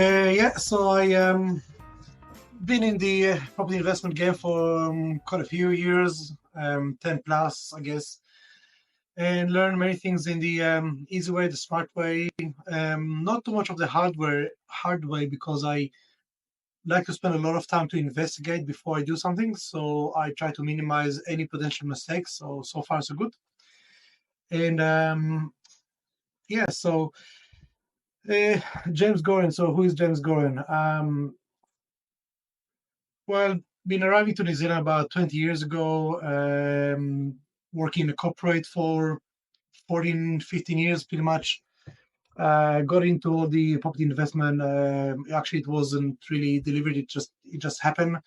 Yeah, so I been in the property investment game for quite a few years, 10 plus, I guess, and learned many things in the easy way, the smart way. Not too much of the hard way, because I like to spend a lot of time to investigate before I do something. So I try to minimize any potential mistakes. So far so good. And yeah, so uh, James Gorin. So who is James Gorin? Well, been arriving to New Zealand about 20 years ago, working in a corporate for 14, 15 years, pretty much. Got into all the property investment. Actually, it wasn't really delivered. It just happened.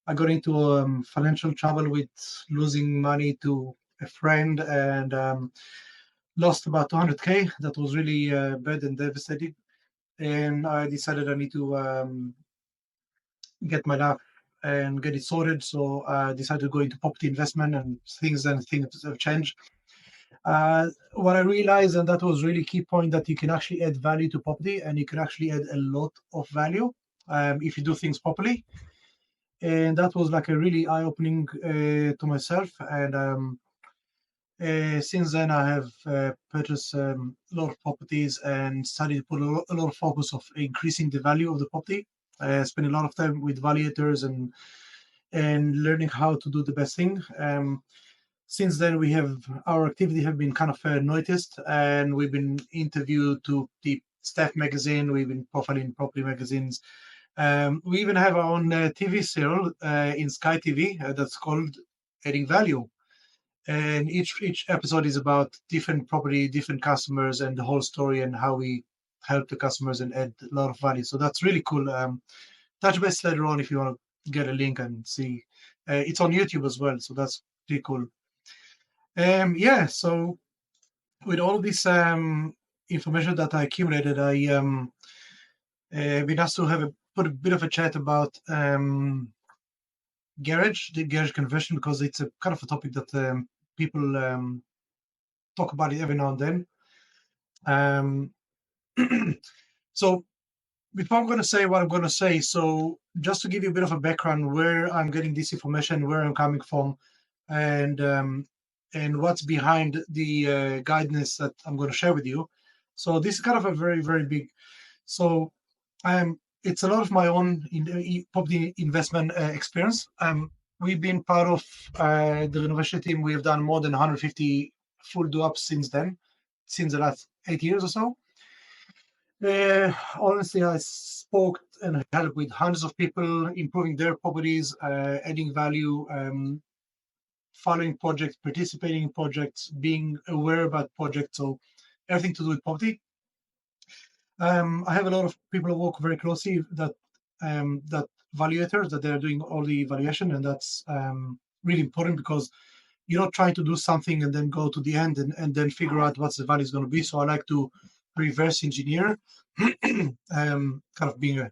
I got into financial trouble with losing money to a friend, and lost about 200K. That was really bad and devastating. And I decided I need to get my life and get it sorted. So I decided to go into property investment, and things have changed. What I realized, and that was really key point, that you can actually add value to property, and you can actually add a lot of value if you do things properly. And that was like a really eye-opening to myself. And since then, I have purchased a lot of properties and started to put a lot of focus of increasing the value of the property. Spend a lot of time with valuators and learning how to do the best thing. Since then, our activity have been kind of noticed, and we've been interviewed to the Staff magazine. We've been profiling property magazines. We even have our own TV serial in Sky TV that's called Adding Value, and each episode is about different property, different customers, and the whole story, and how we help the customers and add a lot of value. So that's really cool. Touch base later on if you want to get a link and see. It's on YouTube as well, so that's pretty cool. Yeah, so with all this information that I accumulated, I been asked to put a bit of a chat about the garage conversion, because it's a kind of a topic that people talk about it every now and then. Um, so before I'm going to say what I'm going to say, so just to give you a bit of a background where I'm getting this information, where I'm coming from, and what's behind the guidance that I'm going to share with you. So this is kind of a very, very big. So it's a lot of my own property investment experience. We've been part of the renovation team. We have done more than 150 full do-ups since then, since the last 8 years or so. Honestly, I spoke and helped with hundreds of people, improving their properties, adding value, following projects, participating in projects, being aware about projects. So everything to do with property. I have a lot of people who work very closely that valuators, that they're doing all the evaluation, and that's really important, because you're not trying to do something and then go to the end and then figure out what's the value is going to be. So I like to reverse engineer. Kind of being a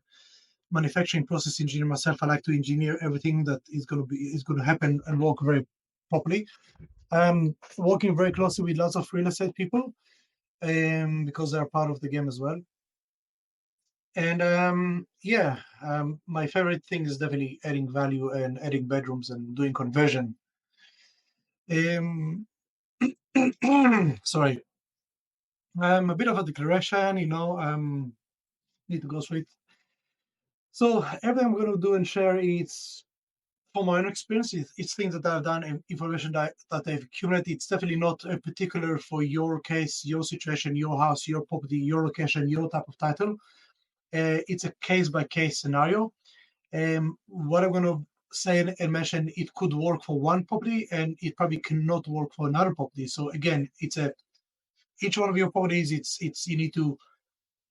manufacturing process engineer myself, I like to engineer everything that is going to happen and work very properly. Working very closely with lots of real estate people, because they're part of the game as well. And yeah, my favorite thing is definitely adding value and adding bedrooms and doing conversion. Um, sorry, a bit of a declaration, need to go through it. So everything I'm going to do and share is from my own experience. It's things that I've done and information that I've accumulated. It's definitely not a particular for your case, your situation, your house, your property, your location, your type of title. It's a case by case scenario. What I'm going to say and mention, it could work for one property and it probably cannot work for another property. So again, each one of your properties, it's you need to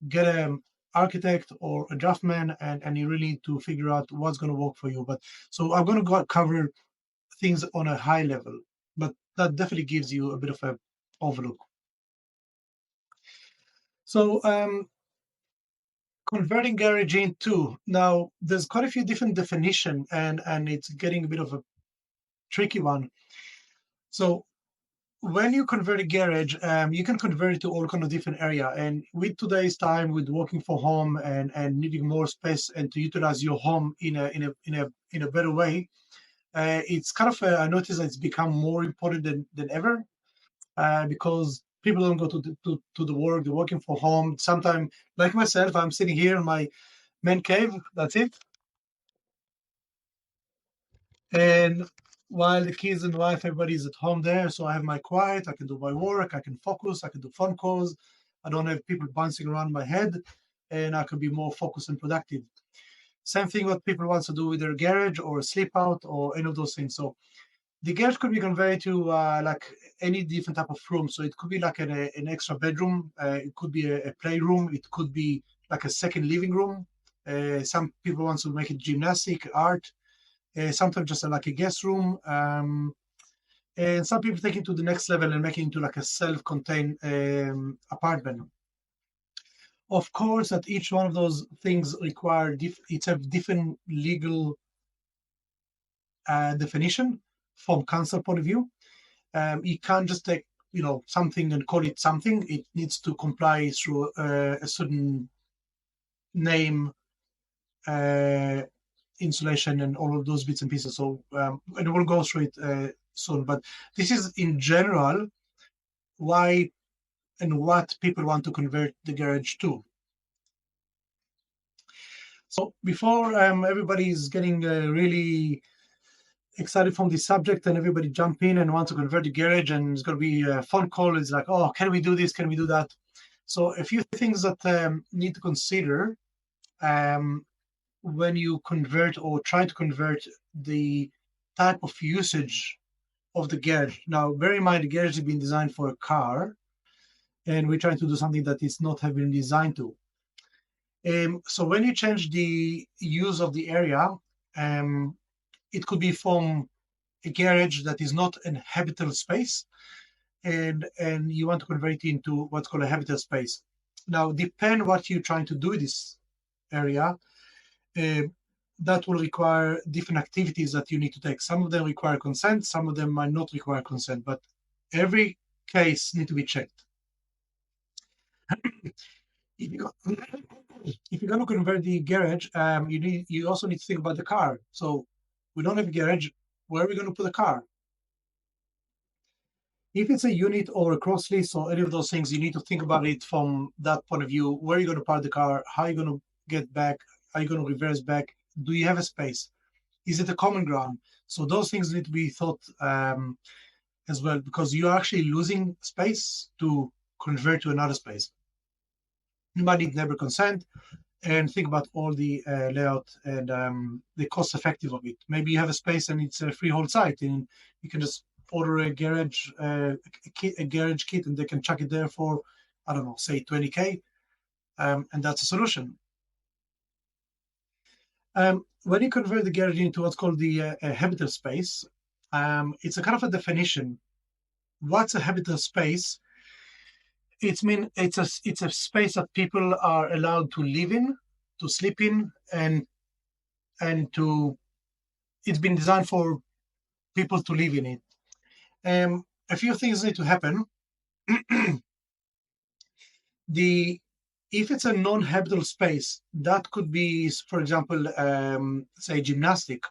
get an architect or a draftsman, and you really need to figure out what's going to work for you. But so I'm going to cover things on a high level, but that definitely gives you a bit of a overlook. So converting garage into, now there's quite a few different definition, and it's getting a bit of a tricky one. So when you convert a garage, you can convert it to all kind of different area. And with today's time, with working from home and needing more space and to utilize your home in a better way, it's kind of I notice that it's become more important than ever, because people don't go to the work, they're working from home. Sometimes, like myself, I'm sitting here in my man cave. That's it. And while the kids and wife, everybody's at home there, so I have my quiet. I can do my work. I can focus. I can do phone calls. I don't have people bouncing around my head, and I can be more focused and productive. Same thing what people want to do with their garage or sleep out or any of those things. So the garage could be converted to like any different type of room. So it could be like an extra bedroom. It could be a playroom. It could be like a second living room. Some people want to make it gymnastic, art. Sometimes just like a guest room. And some people take it to the next level and make it into like a self-contained apartment. Of course, that each one of those things require it's a different legal definition from council point of view. You can't just take something and call it something. It needs to comply through a certain name, uh, insulation, and all of those bits and pieces. So and we'll go through it soon. But this is in general why and what people want to convert the garage to. So before everybody is getting really excited from this subject and everybody jump in and want to convert the garage and it's going to be a phone call, it's like, oh, can we do this? Can we do that? So a few things that need to consider when you convert or try to convert the type of usage of the garage. Now, bear in mind, the garage has been designed for a car, and we're trying to do something that is not have been designed to. So when you change the use of the area, it could be from a garage that is not an habitable space, and you want to convert it into what's called a habitable space. Now, depend what you're trying to do with this area. That will require different activities that you need to take. Some of them require consent, some of them might not require consent, but every case need to be checked. If you're going to convert the garage, you also need to think about the car. So we don't have a garage. Where are we going to put the car? If it's a unit or a cross lease or any of those things, you need to think about it from that point of view. Where are you going to park the car? How are you going to get back? Are you going to reverse back? Do you have a space? Is it a common ground? So those things need to be thought as well, because you're actually losing space to convert to another space. You might need neighbor consent and think about all the layout and the cost effective of it. Maybe you have a space and it's a freehold site and you can just order a garage kit and they can chuck it there for, I don't know, say 20K, and that's a solution. When you convert the garage into what's called the habitable space, it's a kind of a definition. What's a habitable space? It's a space that people are allowed to live in, to sleep in, and to it's been designed for people to live in it. A few things need to happen. If it's a non-habitable space, that could be, for example, say gymnastic,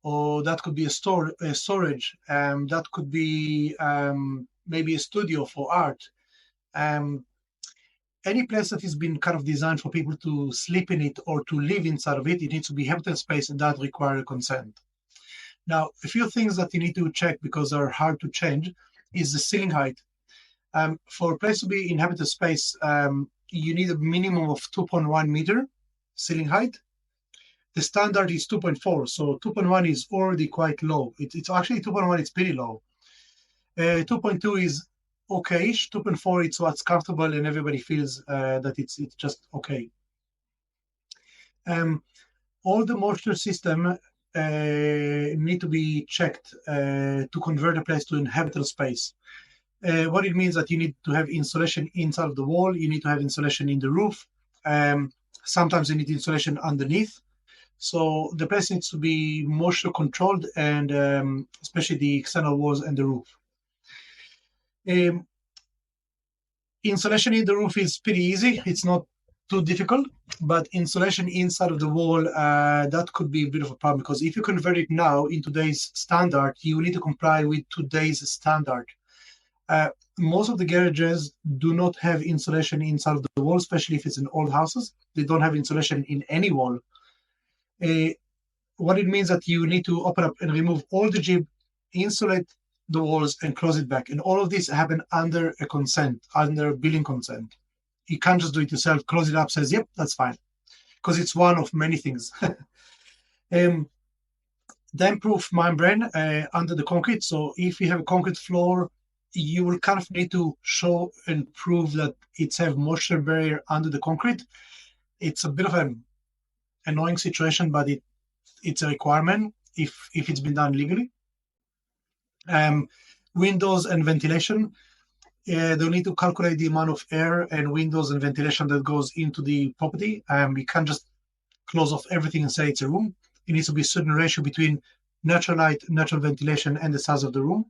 or that could be a storage. That could be maybe a studio for art. Any place that has been kind of designed for people to sleep in it or to live inside of it, it needs to be habitable space, and that requires consent. Now, a few things that you need to check because they're hard to change is the ceiling height. For a place to be inhabited space, you need a minimum of 2.1 meter ceiling height. The standard is 2.4, so 2.1 is already quite low. It's actually 2.1, it's pretty low. 2.2 is okay-ish. 2.4, it's what's comfortable and everybody feels that it's just okay. All the moisture system need to be checked to convert a place to inhabitable space. What it means that you need to have insulation inside of the wall, you need to have insulation in the roof. Sometimes you need insulation underneath. So the place needs to be moisture controlled, and especially the external walls and the roof. Um, Insulation in the roof is pretty easy. It's not too difficult, but insulation inside of the wall, that could be a bit of a problem, because if you convert it now in today's standard, you need to comply with today's standard. Uh, Most of the garages do not have insulation inside of the wall, especially if it's in old houses. They don't have insulation in any wall. Uh, what it means that you need to open up and remove all the jib, insulate the walls, and close it back. And all of this happen under a consent, under a building consent. You can't just do it yourself, close it up, says, yep, that's fine, because it's one of many things. um, Damp-proof membrane under the concrete. So if you have a concrete floor, you will kind of need to show and prove that it's have moisture barrier under the concrete. It's a bit of an annoying situation, but it's a requirement if it's been done legally. Windows and ventilation. They'll need to calculate the amount of air and windows and ventilation that goes into the property. You can't just close off everything and say it's a room. It needs to be a certain ratio between natural light, natural ventilation, and the size of the room.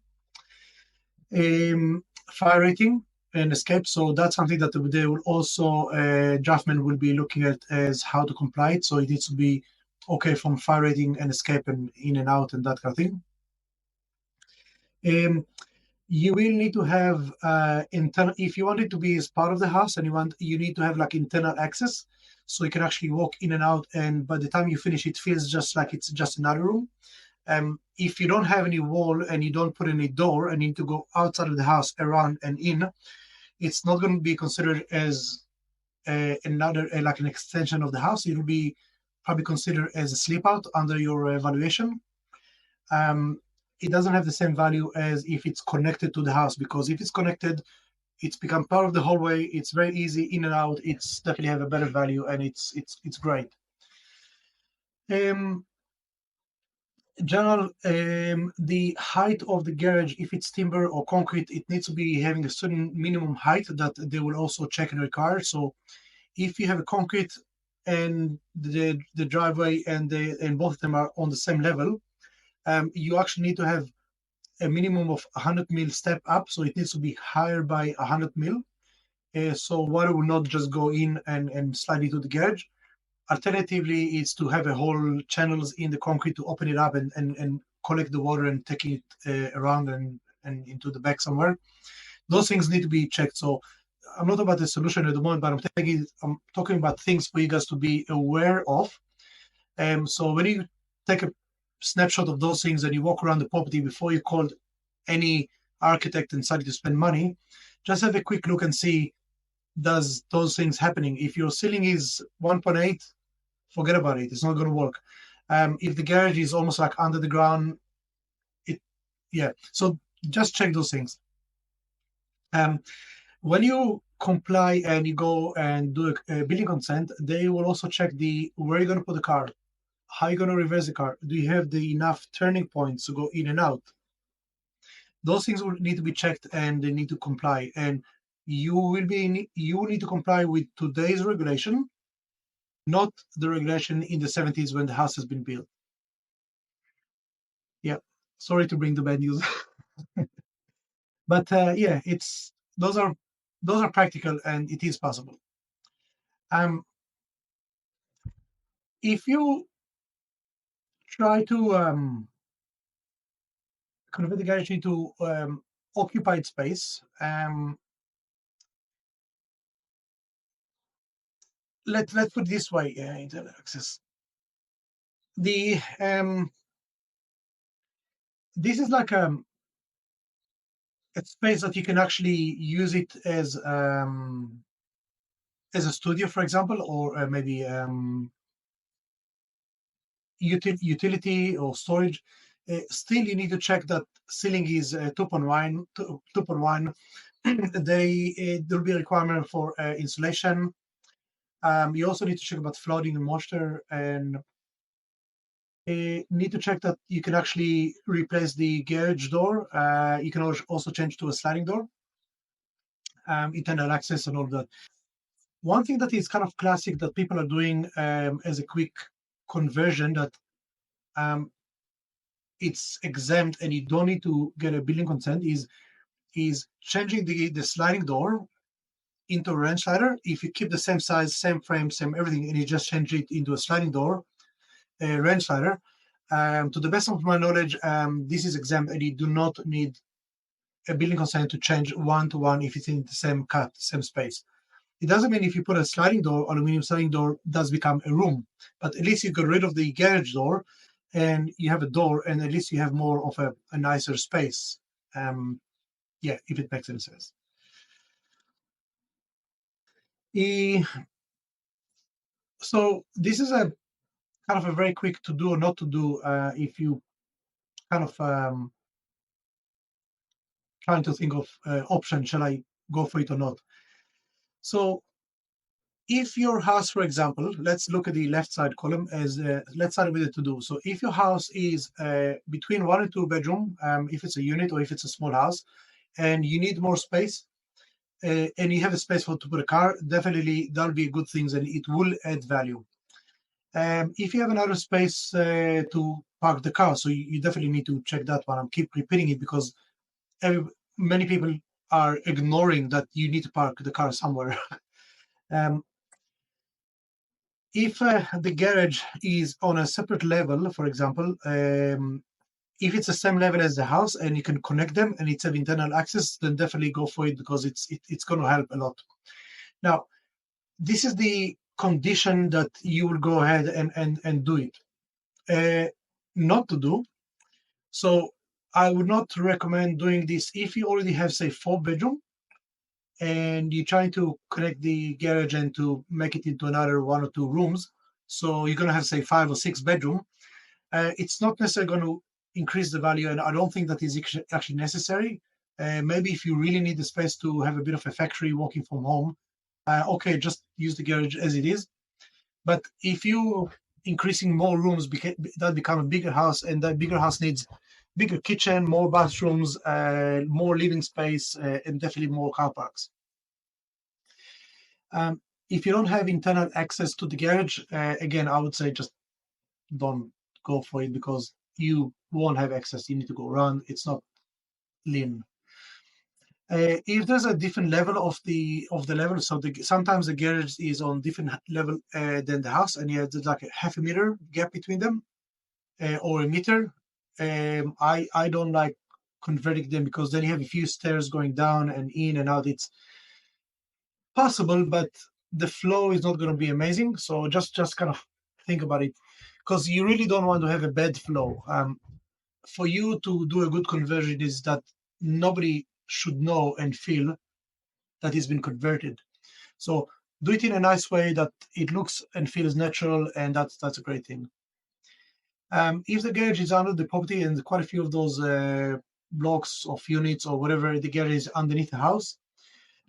Fire rating and escape. So that's something that they will also, draftsmen will be looking at as how to comply it. So it needs to be okay from fire rating and escape and in and out and that kind of thing. You will need to have internal, if you want it to be as part of the house, and you need to have like internal access, so you can actually walk in and out, and by the time you finish it feels just like it's just another room. If you don't have any wall and you don't put any door and need to go outside of the house, around and in, it's not going to be considered as another like an extension of the house. It will be probably considered as a sleep out under your evaluation. It doesn't have the same value as if it's connected to the house, because if it's connected, it's become part of the hallway. It's very easy in and out. It's definitely have a better value, and it's great. General, the height of the garage, if it's timber or concrete, it needs to be having a certain minimum height that they will also check and require. So if you have a concrete and the driveway and both of them are on the same level, you actually need to have a minimum of 100 mil step up, so it needs to be higher by 100 mil. So water will not just go in and slide into the garage. Alternatively, is to have a whole channels in the concrete to open it up and collect the water and take it around and into the back somewhere. Those things need to be checked. So I'm not about the solution at the moment, but I'm talking about things for you guys to be aware of. So when you take a snapshot of those things and you walk around the property before you call any architect and decide to spend money, just have a quick look and see, does those things happening. If your ceiling is 1.8, forget about it. It's not going to work. If the garage is almost like under the ground, so just check those things. When you comply and you go and do a building consent, they will also check where you're going to put the car, how you're going to reverse the car. Do you have the enough turning points to go in and out? Those things will need to be checked and they need to comply. And you need to comply with today's regulation, not the regulation in the 70s when the house has been built. Yeah, sorry to bring the bad news, but those are practical and it is possible. If you try to convert the garage into occupied space, let's put it this way, internet access. The this is like a space that you can actually use it as a studio, for example, or maybe utility or storage. Still, you need to check that ceiling is 2.1. 2.1. There'll be a requirement for insulation. You also need to check about flooding and moisture, and need to check that you can actually replace the garage door. You can also change to a sliding door, internal access and all that. One thing that is kind of classic that people are doing as a quick conversion that it's exempt and you don't need to get a building consent is is changing the sliding door into a range slider. If you keep the same size, same frame, same everything, and you just change it into a sliding door, a range slider, to the best of my knowledge, this is exempt, and you do not need a building consent to change one to one if it's in the same cut, same space. It doesn't mean if you put a sliding door, aluminum sliding door does become a room, but at least you got rid of the garage door and you have a door, and at least you have more of a nicer space. Yeah, if it makes any sense. So this is a kind of a very quick to do or not to do if you kind of trying to think of option, shall I go for it or not? So if your house, for example, let's look at the left side column as let's start with the to do. So if your house is between 1 and 2 bedroom, if it's a unit or if it's a small house, and you need more space, and you have a space to put a car, definitely that'll be good things and it will add value. If you have another space to park the car, so you definitely need to check that one. I keep repeating it because many people are ignoring that you need to park the car somewhere. If the garage is on a separate level, for example, if it's the same level as the house and you can connect them and it's have internal access, then definitely go for it because it's going to help a lot. Now, this is the condition that you will go ahead and do it. Not to do. So I would not recommend doing this if you already have, say, 4 bedroom and you're trying to connect the garage and to make it into another 1 or 2 rooms. So you're going to have, say, 5 or 6 bedroom. It's not necessarily going to increase the value, and I don't think that is actually necessary. Maybe if you really need the space to have a bit of a factory working from home, okay, just use the garage as it is. But if you increasing more rooms, that become a bigger house, and that bigger house needs bigger kitchen, more bathrooms, more living space, and definitely more car parks. If you don't have internal access to the garage, again, I would say just don't go for it because you won't have access. You need to go around. It's not lean. If there's a different level of the level, so sometimes the garage is on different level than the house, and you have like a half a meter gap between them, or a meter. I don't like converting them because then you have a few stairs going down and in and out. It's possible, but the flow is not going to be amazing. So just kind of think about it, because you really don't want to have a bad flow. For you to do a good conversion is that nobody should know and feel that it's been converted. So do it in a nice way that it looks and feels natural, and that's a great thing. If the garage is under the property, and quite a few of those blocks of units or whatever, the garage is underneath the house,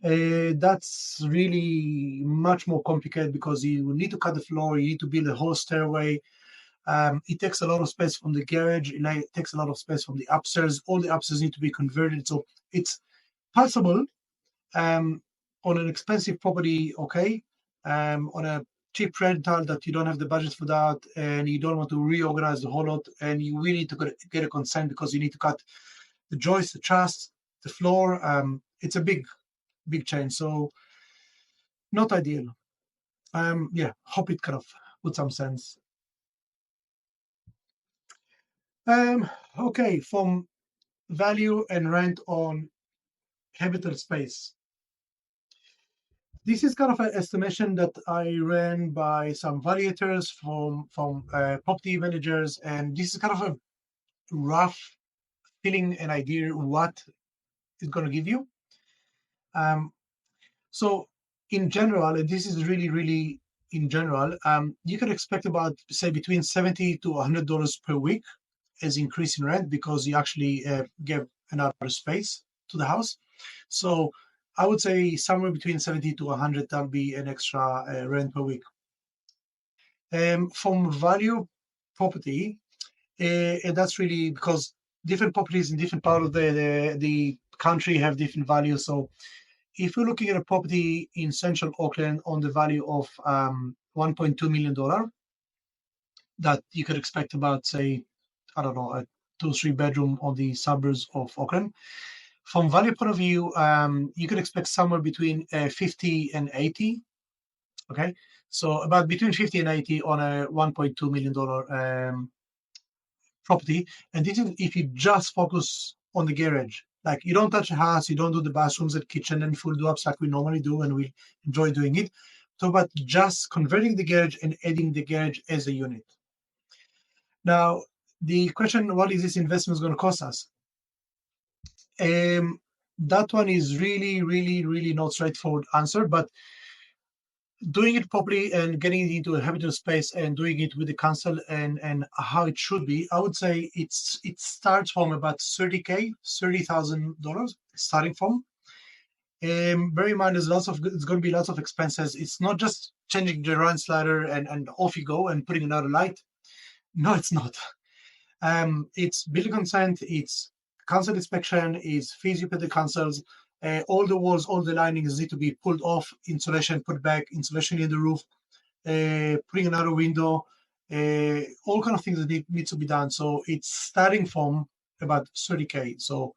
that's really much more complicated because you need to cut the floor, you need to build a whole stairway. It takes a lot of space from the garage, it takes a lot of space from the upstairs. All the upstairs need to be converted. So it's possible on an expensive property, okay, on a cheap rental that you don't have the budget for that and you don't want to reorganize the whole lot, and you really need to get a consent because you need to cut the joists, the truss, the floor. It's a big change, so not ideal. Yeah, hope it kind of put some sense. Okay, from value and rent on habitable space. This is kind of an estimation that I ran by some valuators from property managers, and this is kind of a rough feeling and idea what it's going to give you. So in general, and this is really in general, you can expect about, say, between $70 to $100 per week as increase in rent because you actually give another space to the house. So I would say somewhere between 70 to 100, that'll be an extra rent per week. From value property, and that's really because different properties in different part of the country have different values. So if you're looking at a property in central Auckland on the value of $1.2 million, that you could expect about, say, I don't know, a 2-3 bedroom on the suburbs of Auckland. From value point of view, you can expect somewhere between 50 and 80. Okay, so about between 50 and 80 on a $1.2 million property. And this is if you just focus on the garage. Like you don't touch the house, you don't do the bathrooms and kitchen and full do-ups like we normally do, and we enjoy doing it. So, but just converting the garage and adding the garage as a unit. Now, the question, what is this investment going to cost us? That one is really not straightforward answer, but doing it properly and getting it into a habitable space and doing it with the council and how it should be, I would say it starts from about $30,000 starting from. Bear in mind, it's going to be lots of expenses. It's not just changing the run slider and off you go and putting another light. No, it's not. It's building consent, it's council inspection, it's fees you pay the councils. All the walls, all the linings need to be pulled off, insulation put back, insulation in the roof, putting another window, all kind of things that needs to be done. So it's starting from about 30K. So,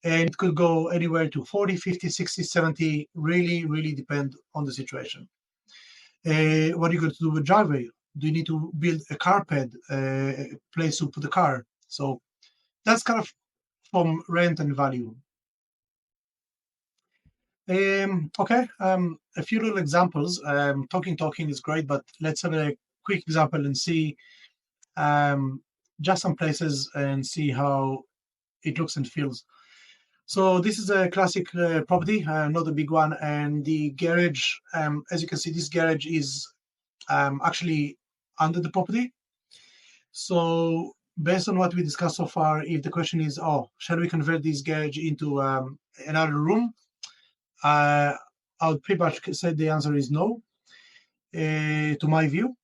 and it could go anywhere to 40, 50, 60, 70, really depend on the situation. What are you going to do with driveway? Do you need to build a car pad, place to put the car? So that's kind of from rent and value. Okay, a few little examples. Talking is great, but let's have a quick example and see just some places and see how it looks and feels. So this is a classic property, not a big one, and the garage, as you can see, this garage is actually under the property. So based on what we discussed so far, if the question is, oh, shall we convert this garage into another room? I would pretty much say the answer is no, to my view,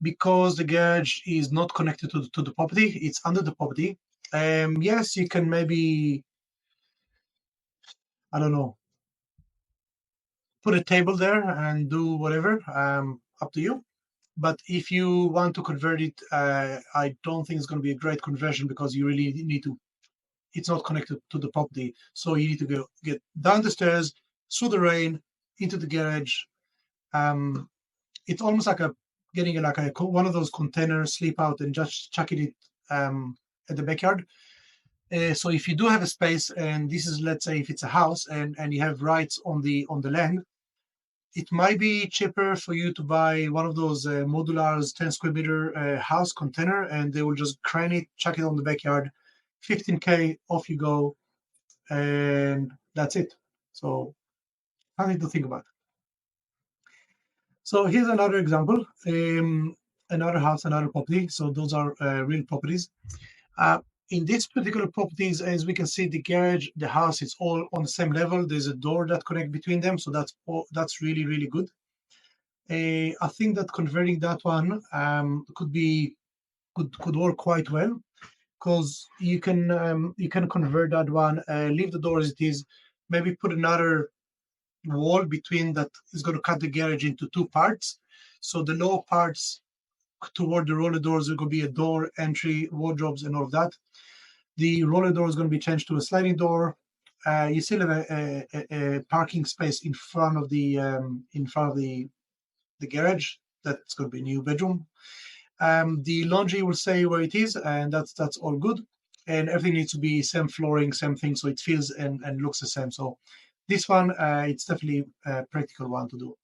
because the garage is not connected to the property. It's under the property. Yes, you can maybe, I don't know, put a table there and do whatever, up to you. But if you want to convert it, I don't think it's going to be a great conversion because you really need to, it's not connected to the property. So you need to get down the stairs, through the rain, into the garage. It's almost like getting like one of those containers, sleep out and just chuck it at the backyard. So if you do have a space, and this is, let's say if it's a house and you have rights on the land, it might be cheaper for you to buy one of those modulars 10 square meter house container, and they will just crane it, chuck it on the backyard, 15K, off you go, and that's it. So something to think about. So here's another example, another house, another property. So those are real properties. In these particular properties, as we can see, the garage, the house, it's all on the same level. There's a door that connects between them, so that's really good. I think that converting that one could work quite well, because you can convert that one, leave the door as it is, maybe put another wall between that is going to cut the garage into two parts. So the lower parts toward the roller doors are going to be a door, entry, wardrobes, and all of that. The roller door is going to be changed to a sliding door. You still have a parking space in front of the garage. That's going to be a new bedroom. The laundry will stay where it is, and that's all good. And everything needs to be same flooring, same thing, so it feels and looks the same. So this one, it's definitely a practical one to do.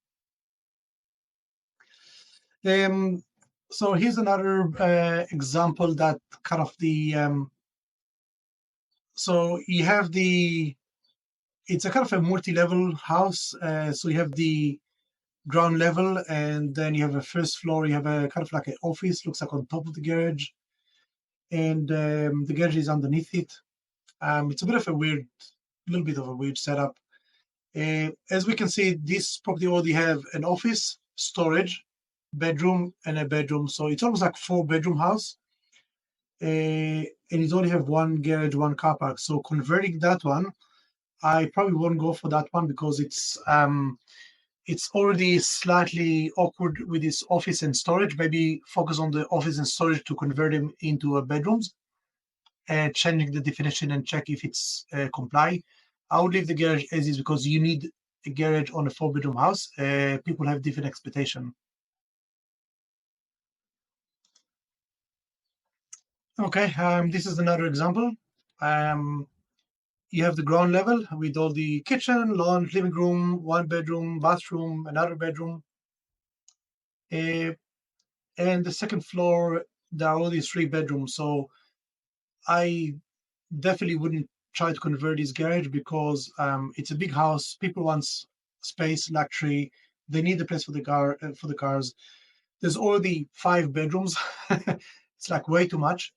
So here's another example that kind of so you have it's a kind of a multi-level house. So you have the ground level, and then you have a first floor. You have a kind of like an office, looks like on top of the garage, and the garage is underneath it. It's a bit of a little bit of a weird setup. As we can see, this property already have an office, storage, bedroom, and a bedroom. So it's almost like 4-bedroom house. And it only have one garage, one car park. So converting that one, I probably won't go for that one, because it's already slightly awkward with this office and storage. Maybe focus on the office and storage to convert them into bedrooms. changing the definition and check if it's comply. I would leave the garage as is because you need a garage on a 4-bedroom house. People have different expectation. Okay, this is another example. You have the ground level with all the kitchen, lawn, living room, 1 bedroom, bathroom, another bedroom. And the second floor, there are only 3 bedrooms. So I definitely wouldn't try to convert this garage because it's a big house. People want space, luxury. They need a place for the cars. There's already 5 bedrooms. It's like way too much.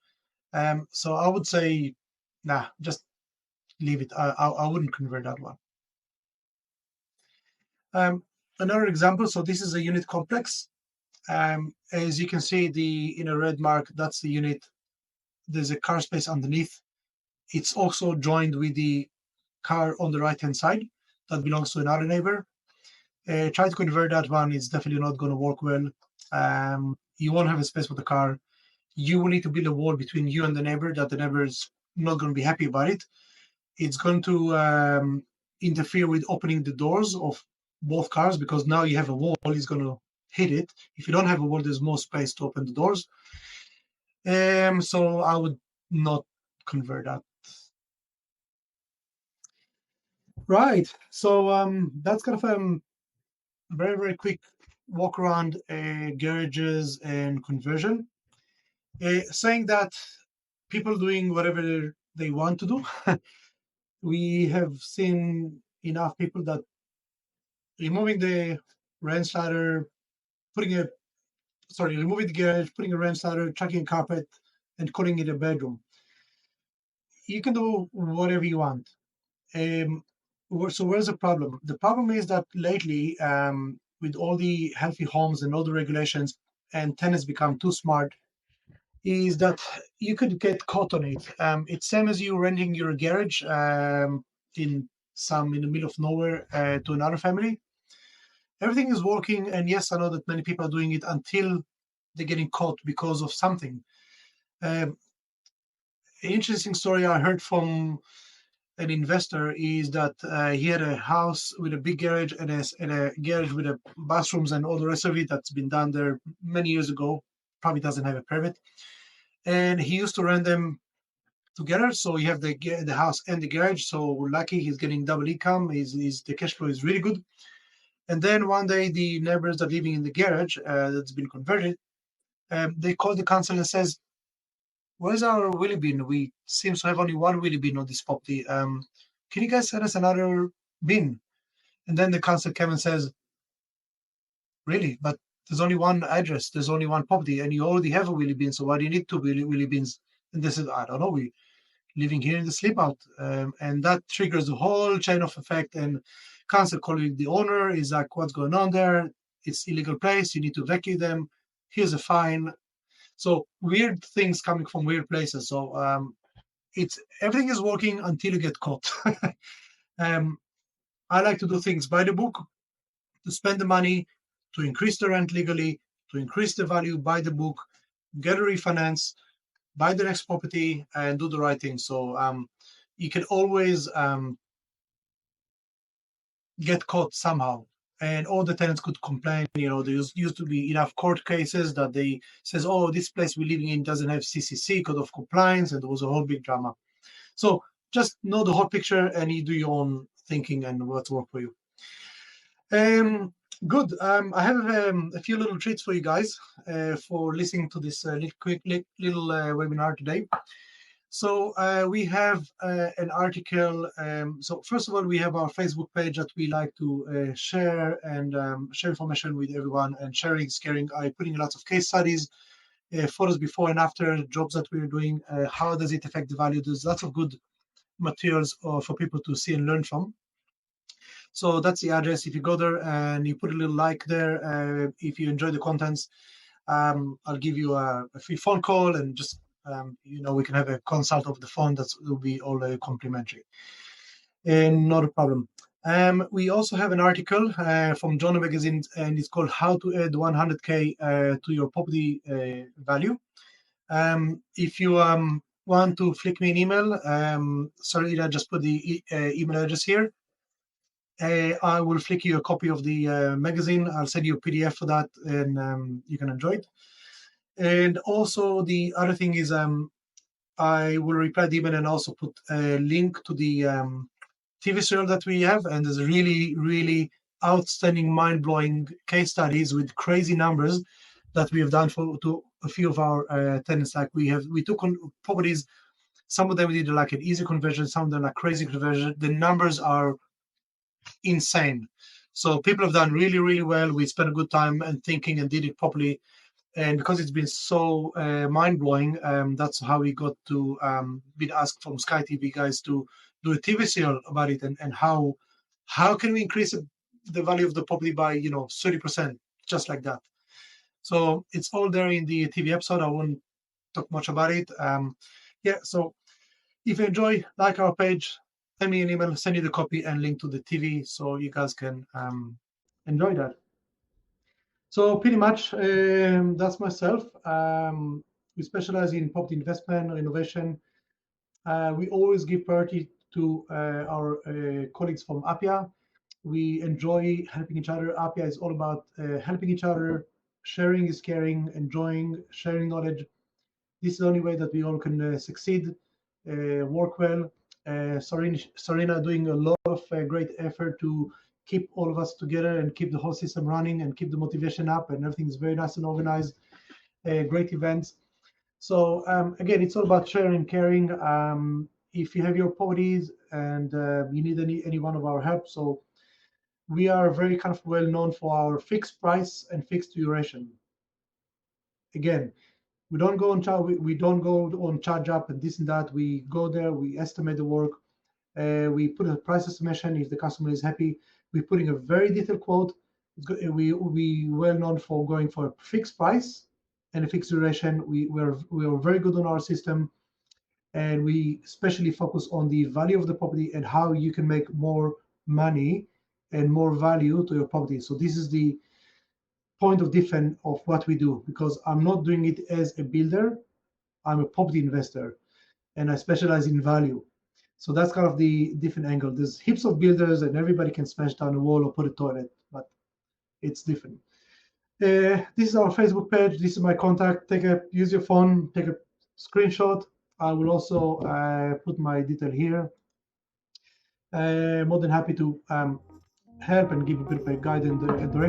So I would say, nah, just leave it. I wouldn't convert that one. Another example. So this is a unit complex. As you can see, the in a red mark, that's the unit. There's a car space underneath. It's also joined with the car on the right-hand side that belongs to another neighbor. Try to convert that one. It's definitely not going to work well. You won't have a space for the car. You will need to build a wall between you and the neighbor that the neighbor is not going to be happy about it. It's going to interfere with opening the doors of both cars because now you have a wall. It's going to hit it. If you don't have a wall, there's more space to open the doors. So I would not convert that. Right. So that's kind of very, very quick walk around garages and conversion. Saying that people doing whatever they want to do. We have seen enough people that removing the range ladder, removing the garage, putting a range ladder, chucking a carpet, and calling it a bedroom. You can do whatever you want. So where's the problem? The problem is that lately, with all the healthy homes and all the regulations, and tenants become too smart, is that you could get caught on it. It's same as you renting your garage in the middle of nowhere to another family. Everything is working, and yes, I know that many people are doing it until they're getting caught because of something. An interesting story I heard from an investor is that he had a house with a big garage and a garage with a bathrooms and all the rest of it that's been done there many years ago. Probably doesn't have a permit, and he used to rent them together. So you have the house and the garage. So lucky he's getting double income. The cash flow is really good. And then one day the neighbors that are living in the garage that's been converted, they call the council and says, "Where's our wheelie bin? We seem to have only one wheelie bin on this property. Can you guys send us another bin?" And then the council came and says, "Really? But there's only one address. There's only one property, and you already have a wheelie bin. So why do you need two wheelie bins?" And they said, "I don't know. We living here in the sleep out." And that triggers the whole chain of effect. And council calling the owner is like, "What's going on there? It's illegal place. You need to vacate them. Here's a fine." So weird things coming from weird places. So it's everything is working until you get caught. um, I like to do things by the book, to spend the money, to increase the rent legally, to increase the value by the book, get a refinance, buy the next property, and do the right thing. So you can always get caught somehow. And all the tenants could complain. There used to be enough court cases that they says, "Oh, this place we're living in doesn't have CCC, code of compliance," and there was a whole big drama. So just know the whole picture and you do your own thinking and what's work for you. Good. I have a few little treats for you guys for listening to this little webinar today. So we have an article. So first of all, we have our Facebook page that we like to share and share information with everyone, and sharing is caring. I'm putting lots of case studies, photos before and after, jobs that we're doing, how does it affect the value. There's lots of good materials for people to see and learn from. So that's the address. If you go there and you put a little like there, if you enjoy the contents, I'll give you a free phone call, and just we can have a consult over the phone. That will be all complimentary, and not a problem. We also have an article from Journal Magazine, and it's called "How to Add 100K to Your Property Value." If you want to flick me an email, sorry, I just put the email address here. I will flick you a copy of the magazine. I'll send you a PDF for that, and you can enjoy it. And also, the other thing is, I will reply the email and also put a link to the TV serial that we have. And there's really, really outstanding, mind-blowing case studies with crazy numbers that we have done to a few of our tenants. Like we took on properties. Some of them we did like an easy conversion, some of them like crazy conversion. The numbers are insane. So people have done really, really well. We spent a good time and thinking and did it properly. And because it's been so mind-blowing, that's how we got to been asked from Sky TV guys to do a TV serial about it, and how can we increase the value of the property by 30%, just like that. So it's all there in the TV episode. I won't talk much about it. Yeah, so if you enjoy, like our page, send me an email, send you the copy and link to the TV so you guys can enjoy that. So pretty much that's myself. We specialize in property investment, renovation. We always give priority to our colleagues from APIA. We enjoy helping each other. APIA is all about helping each other. Sharing is caring, enjoying, sharing knowledge. This is the only way that we all can succeed, work well. Sarina doing a lot of great effort to keep all of us together and keep the whole system running and keep the motivation up, and everything's very nice and organized. Great events. So again, it's all about sharing, caring. If you have your properties and you need any one of our help, so we are very kind of well known for our fixed price and fixed duration. Again, we don't go on charge. We don't go on charge up and this and that. We go there. We estimate the work. We put a price estimation. If the customer is happy, we're putting a very detailed quote. We well known for going for a fixed price and a fixed duration. We are very good on our system, and we especially focus on the value of the property and how you can make more money and more value to your property. So this is the point of difference of what we do, because I'm not doing it as a builder. I'm a property investor, and I specialize in value. So that's kind of the different angle. There's heaps of builders, and everybody can smash down a wall or put a toilet, but it's different. This is our Facebook page. This is my contact. Use your phone, take a screenshot. I will also put my detail here. More than happy to help and give a bit of a guide and direction.